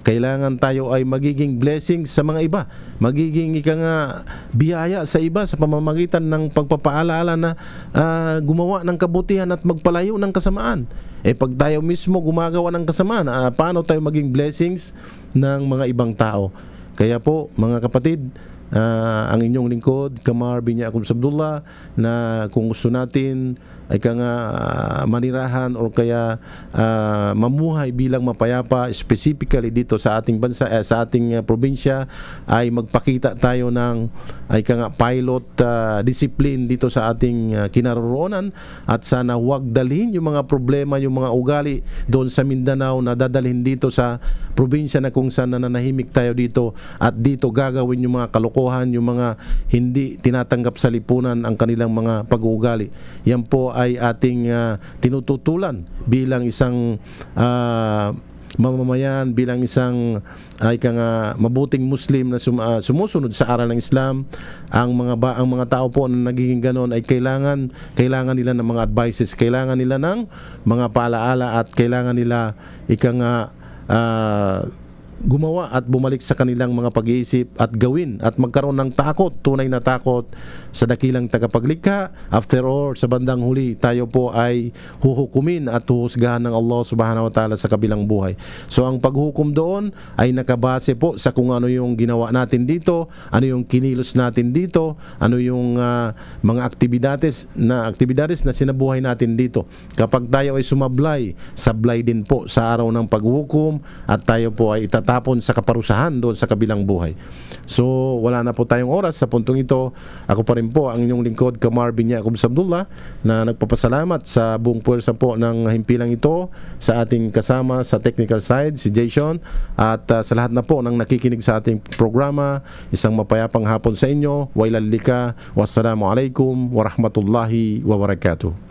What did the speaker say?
Kailangan tayo ay magiging blessing sa mga iba, magiging biyaya sa iba sa pamamagitan ng pagpapaalala na gumawa ng kabutihan at magpalayo ng kasamaan. Pag tayo mismo gumagawa ng kasamaan, paano tayo maging blessings ng mga ibang tao? Kaya po mga kapatid, ang inyong lingkod, Qamar bin Yaqub Sabdullah, na kung gusto natin ay manirahan o kaya mamuhay bilang mapayapa, specifically dito sa ating bansa, sa ating probinsya, ay magpakita tayo ng pilot discipline dito sa ating kinaroroonan, at sana huwag dalhin yung mga problema, yung mga ugali doon sa Mindanao na dadalhin dito sa probinsya na kung saan nananahimik tayo dito, at dito gagawin yung mga kalokohan, yung mga hindi tinatanggap sa lipunan ang kanilang mga pag-uugali. Yan po ay ating tinututulan bilang isang mamamayan, bilang isang mabuting Muslim na sumusunod sa aral ng Islam. Ang mga tao po na nagiging ganon ay kailangan nila ng mga advices, kailangan nila ng mga paalaala, at kailangan nila gumawa at bumalik sa kanilang mga pag-iisip at gawin at magkaroon ng takot, tunay na takot sa dakilang tagapaglikha. After all, sa bandang huli, tayo po ay huhukumin at huhusgahan ng Allah subhanahu wa ta'ala sa kabilang buhay. So ang paghukom doon ay nakabase po sa kung ano yung ginawa natin dito, ano yung kinilos natin dito, ano yung mga aktibidades na sinabuhay natin dito. Kapag tayo ay sumablay, sablay din po sa araw ng paghukom, at tayo po ay itatapon sa kaparusahan doon sa kabilang buhay. So wala na po tayong oras sa puntong ito. Ako pa rin po ang inyong lingkod, Qamar bin Yaqub Sabdullah, na nagpapasalamat sa buong puwersa po ng himpilang ito, sa ating kasama sa technical side, si Jason, at sa lahat na po ng nakikinig sa ating programa. Isang mapayapang hapon sa inyo. Wailalika. Wassalamu alaikum warahmatullahi wabarakatuh.